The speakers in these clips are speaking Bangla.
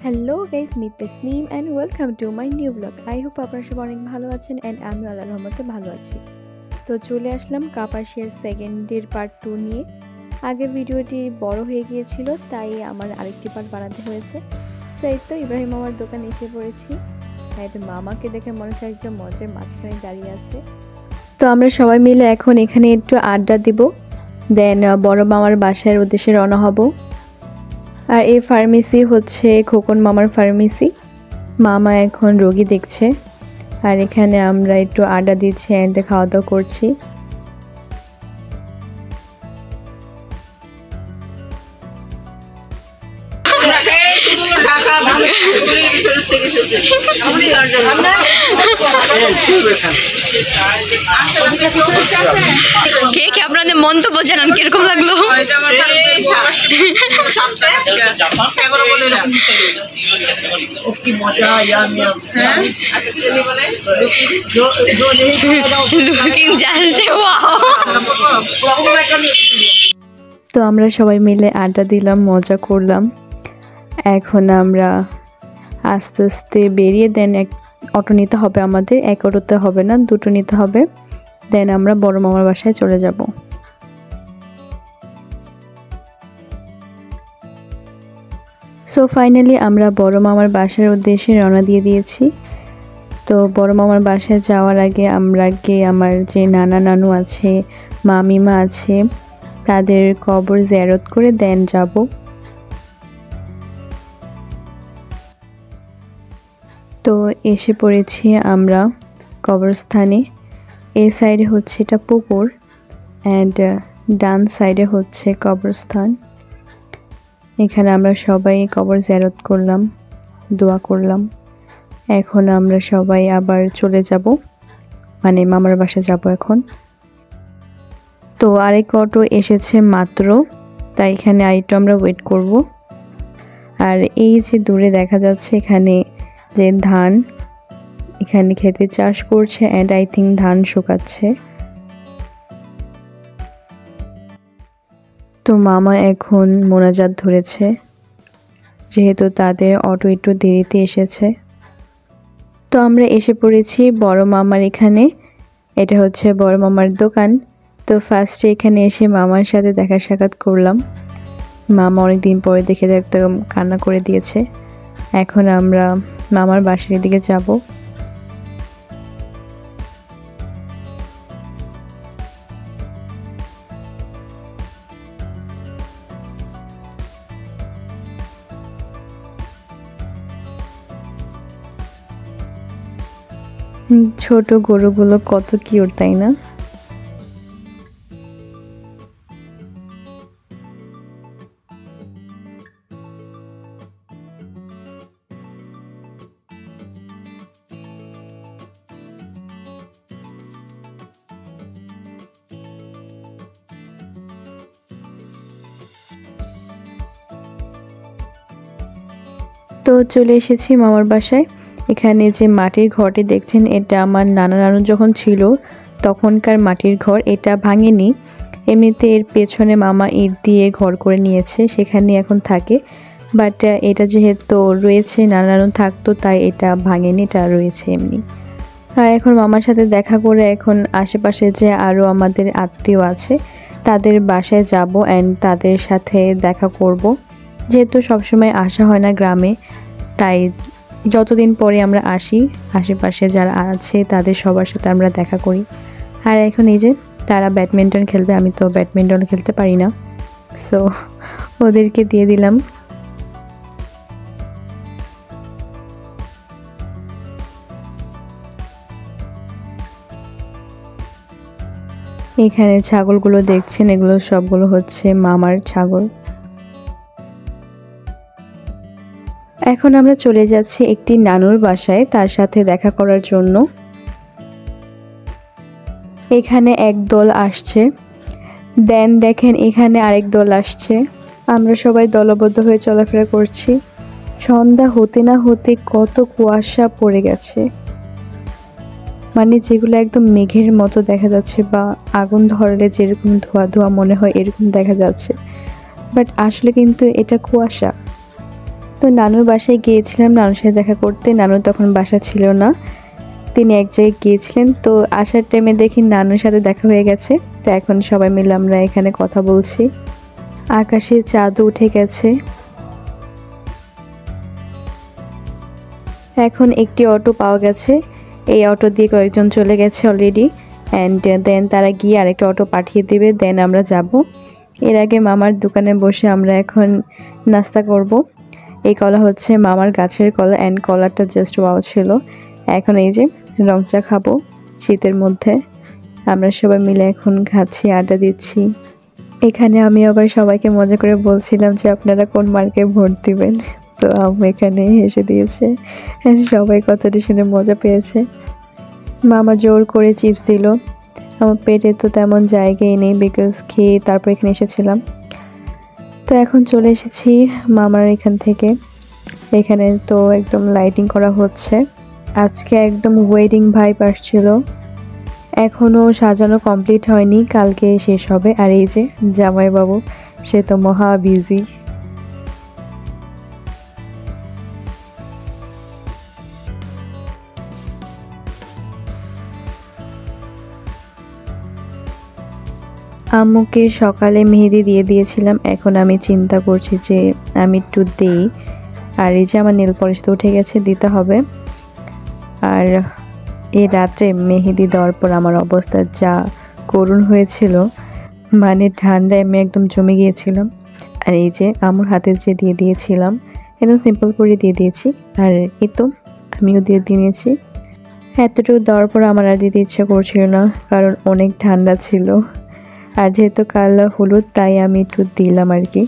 Hello guys, meet Tasnim and welcome to my new blog. I hope আপনারা সবাই অনেক ভালো আছেন অ্যান্ড আমি আল্লাহর রহমতে ভালো আছি। তো চলে আসলাম কাপাসিয়ার সেকেন্ডের পার্ট 2 নিয়ে। আগের ভিডিওটি বড় হয়ে গিয়েছিল, তাই আমার আরেকটি পার্ট বানাতে হয়েছে। সেই তো ইব্রাহিম মামার দোকানে এসে পড়েছি। এটা মামাকে দেখে মনে হচ্ছে একজন মজার মাঝখানে দাঁড়িয়ে আছে। তো আমরা সবাই মিলে এখন এখানে একটু আড্ডা দিব, দেন বড় মামার বাসার উদ্দেশ্যে রওনা হব। আর এই ফার্মেসি হচ্ছে খোকন মামার ফার্মেসি। মামা এখন রোগী দেখছে, আর এখানে আমরা একটু আড্ডা দিচ্ছি অ্যান্ড খাওয়া দাওয়া করছি। কে কে আপনাদের মন্তব্য জানান, কিরকম লাগলো? তো আমরা সবাই মিলে আড্ডা দিলাম, মজা করলাম। এখন আমরা আস্তে আস্তে বেরিয়ে দেন এক অটো নিতে হবে আমাদের, এক অটোতে হবে না, দুটো নিতে হবে। দেন আমরা বড় মামার বাসায় চলে যাব। সো ফাইনালি আমরা বড় মামার বাসার উদ্দেশ্যে রওনা দিয়ে দিয়েছি। তো বড় মামার বাসায় যাওয়ার আগে আমরা আমার যে নানা নানু আছে, মামিমা আছে, তাদের কবর জিয়ারত করে দেন যাব। তো এসে পড়েছি আমরা কবরস্থানে। এই সাইডে হচ্ছে এটা পুকুর অ্যান্ড ডান সাইডে হচ্ছে কবরস্থান। এখানে আমরা সবাই কবর জিয়ারত করলাম, দোয়া করলাম। এখন আমরা সবাই আবার চলে যাব, মানে মামার বাসায় যাব এখন। তো আরেক অটো এসেছে মাত্র, তাই এখানে আরেকটু আমরা ওয়েট করব। আর এই যে দূরে দেখা যাচ্ছে এখানে যে ধান, এখানে ক্ষেতে চাষ করছে অ্যান্ড আই থিঙ্ক ধান শুকাচ্ছে। তো মামা এখন মোনাজাত ধরেছে, যেহেতু তাদের অটো একটু দেরিতে এসেছে। তো আমরা এসে পড়েছি বড় মামার এখানে। এটা হচ্ছে বড় মামার দোকান। তো ফার্স্টে এখানে এসে মামার সাথে দেখা সাক্ষাৎ করলাম। মামা অনেকদিন পরে দেখে একদম কান্না করে দিয়েছে। এখন আমরা মামার বাসার দিকে যাব। ছোট গরুগুলো কত কিউট, তাই না? তো চলে এসেছি মামার বাসায়। এখানে যে মাটির ঘরটি দেখছেন, এটা আমার নানা নানু যখন ছিল তখনকার মাটির ঘর, এটা ভাঙেনি। এমনিতে এর পেছনে মামা ইট দিয়ে ঘর করে নিয়েছে, সেখানে এখন থাকে। বাট এটা যেহেতু রয়েছে, নানা নানু থাকতো, তাই এটা ভাঙেনি, এটা রয়েছে এমনি। আর এখন মামার সাথে দেখা করে এখন আশেপাশে যে আরও আমাদের আত্মীয় আছে তাদের বাসায় যাব অ্যান্ড তাদের সাথে দেখা করব। যেহেতু সবসময় আসা হয় না গ্রামে, তাই যতদিন পরে আমরা আসি, আশেপাশে যারা আছে তাদের সবার সাথে আমরা দেখা করি। আর এখন এই যে তারা ব্যাডমিন্টন খেলবে, আমি তো ব্যাডমিন্টন খেলতে পারি না, সো ওদেরকে দিয়ে দিলাম। এখানে ছাগলগুলো দেখছেন, এগুলো সবগুলো হচ্ছে মামার ছাগল। এখন আমরা চলে যাচ্ছি একটি নানুর বাসায় তার সাথে দেখা করার জন্য। এখানে এক দল আসছে, দেন দেখেন এখানে আরেক দল আসছে। আমরা সবাই দলবদ্ধ হয়ে চলাফেরা করছি। সন্ধ্যা হতে না হতে কত কুয়াশা পড়ে গেছে, মানে যেগুলো একদম মেঘের মতো দেখা যাচ্ছে, বা আগুন ধরলে যেরকম ধোয়া ধোয়া মনে হয় এরকম দেখা যাচ্ছে, বাট আসলে কিন্তু এটা কুয়াশা। তো নানুর বাসায় গিয়েছিলাম নানুর সাথে দেখা করতে। নানু তখন বাসা ছিল না, তিনি এক জায়গায় গিয়েছিলেন। তো আসার টাইমে দেখি নানুর সাথে দেখা হয়ে গেছে। তো এখন সবাই মিলে আমরা এখানে কথা বলছি। আকাশে চাঁদও উঠে গেছে। এখন একটি অটো পাওয়া গেছে, এই অটো দিয়ে কয়েকজন চলে গেছে অলরেডি, অ্যান্ড দেন তারা গিয়ে আরেকটা অটো পাঠিয়ে দেবে, দেন আমরা যাব। এর আগে মামার দোকানে বসে আমরা এখন নাস্তা করব। এই কলা হচ্ছে মামার গাছের কলা, অ্যান্ড কলাটা জাস্ট ওয়াও ছিল। এখন এই যে রং চা খাবো শীতের মধ্যে। আমরা সবাই মিলে এখন খাচ্ছি, আড্ডা দিচ্ছি। এখানে আমি আবার সবাইকে মজা করে বলছিলাম যে আপনারা কোন মার্কে ভোট দিবেন। তো আম্মু এখানে হেসে দিয়েছে, সবাই কথাটি শুনে মজা পেয়েছে। মামা জোর করে চিপস দিল, আমার পেটে তো তেমন জায়গাই নেই, বিকজ খেয়ে তারপর এখানে এসেছিলাম। তো এখন চলে এসেছি মামার এখান থেকে। এখানে তো একদম লাইটিং করা হচ্ছে, আজকে একদম ওয়েডিং ভাইব আসছিল। এখনও সাজানো কমপ্লিট হয়নি, কালকে শেষ হবে। আর এই যে জামাইবাবু, সে তো মহা বিজি। আম্মুকে সকালে মেহেদি দিয়ে দিয়েছিলাম, এখন আমি চিন্তা করছি যে আমি একটু দিই। আর এই যে আমার নেল পলিশ তো উঠে গেছে, দিতে হবে। আর এই রাত্রে মেহেদি দেওয়ার পর আমার অবস্থা যা করুণ হয়েছিল, মানে ঠান্ডায় আমি একদম জমে গিয়েছিলাম। আর এই যে আমার হাতে যে দিয়ে দিয়েছিলাম, একদম সিম্পল করে দিয়ে দিয়েছি। আর এই তো আমিও দিয়ে দিয়েছি। এতটুকু দেওয়ার পর আমার আর দিতে ইচ্ছা করছিল না, কারণ অনেক ঠান্ডা ছিল। আর যেহেতু কাল হলুদ, তাই আমি একটু দিলাম আর কি।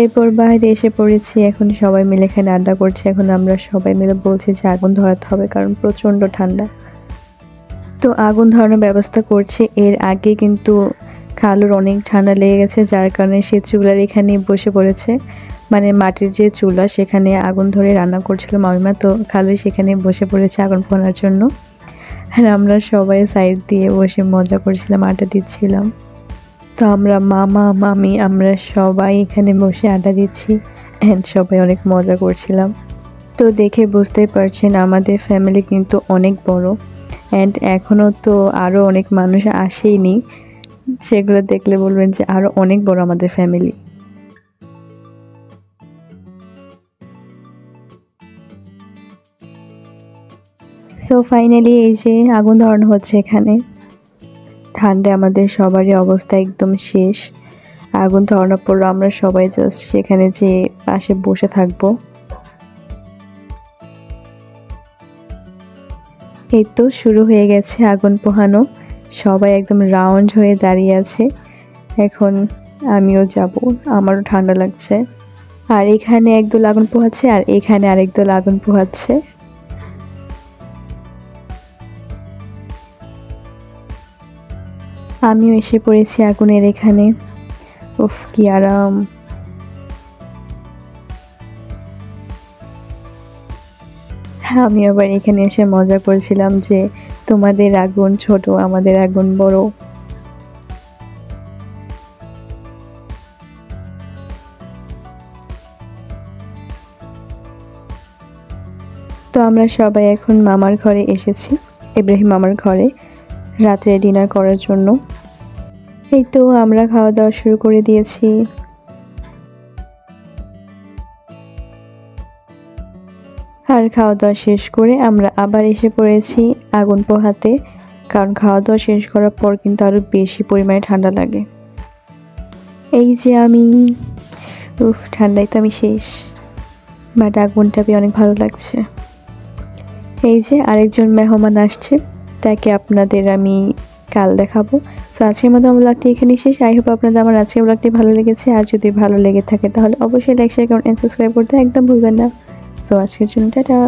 এরপর বাইরে এসে পড়েছি, এখন সবাই মিলে এখানে আড্ডা করছে। এখন আমরা সবাই মিলে বলছি যে আগুন ধরাতে হবে, কারণ প্রচণ্ড ঠান্ডা। তো আগুন ধরানোর ব্যবস্থা করছে। এর আগে কিন্তু খালুর অনেক ঠান্ডা লেগে গেছে, যার কারণে সে চুলার এখানে বসে পড়েছে, মানে মাটির যে চুলা সেখানে আগুন ধরে রান্না করছিল মামিমা। তো খালু সেখানে বসে পড়েছে আগুন পোহানোর জন্য। আর আমরা সবাই সাইড দিয়ে বসে মজা করছিলাম, আড্ডা দিচ্ছিলাম। তো আমরা মামা মামি আমরা সবাই এখানে বসে আড্ডা দিচ্ছি, অ্যান্ড সবাই অনেক মজা করছিলাম। তো দেখে বুঝতেই পারছেন আমাদের ফ্যামিলি কিন্তু অনেক বড়, অ্যান্ড এখনও তো আরও অনেক মানুষ আসেইনি, সেগুলো দেখলে বলবেন যে আরও অনেক বড় আমাদের ফ্যামিলি। সো ফাইনালি এই যে আগুন ধরানো হচ্ছে এখানে। ঠান্ডায় আমাদের সবারই অবস্থা একদম শেষ। আগুন ধরানোর পর আমরা সবাই জাস্ট সেখানে যে পাশে বসে থাকবো। এই তো শুরু হয়ে গেছে আগুন পোহানো, সবাই একদম রাউন্ড হয়ে দাঁড়িয়ে আছে। এখন আমিও যাব, আমারও ঠান্ডা লাগছে। আর এখানে একদল আগুন পোহাচ্ছে, আর এখানে আরেক দল আগুন পোহাচ্ছে। আমিও এসে পড়েছি আগুনের এখানে। উফ কি আরাম। আমি আবার এখানে এসে মজা করছিলাম যে তোমাদের আগুন ছোট, আমাদের আগুন বড়। তো আমরা সবাই এখন মামার ঘরে এসেছি, ইব্রাহিম মামার ঘরে রাত্রে ডিনার করার জন্য। এই তো আমরা খাওয়া দাওয়া শুরু করে দিয়েছি। আর খাওয়া দাওয়া শেষ করে আমরা আবার এসে পড়েছি আগুন পোহাতে, কারণ খাওয়া দাওয়া শেষ করার পর কিন্তু আরো বেশি পরিমাণে ঠান্ডা লাগে। এই যে আমি, উফ ঠান্ডায় তো আমি শেষ, বাট আগুনটা পেয়ে অনেক ভালো লাগছে। এই যে আরেকজন মেহমান আসছে, তাকে আপনাদের আমি কাল দেখাবো। তো আজকের মতো আমার ব্লগটি এখানে শেষ। আই হোপ আপনাদের আমার আজকের ব্লগটি ভালো লেগেছে। আর যদি ভালো লেগে থাকে তাহলে অবশ্যই like share comment and subscribe করতে একদম ভুলবেন না। সো আজকের জন্য টাটা।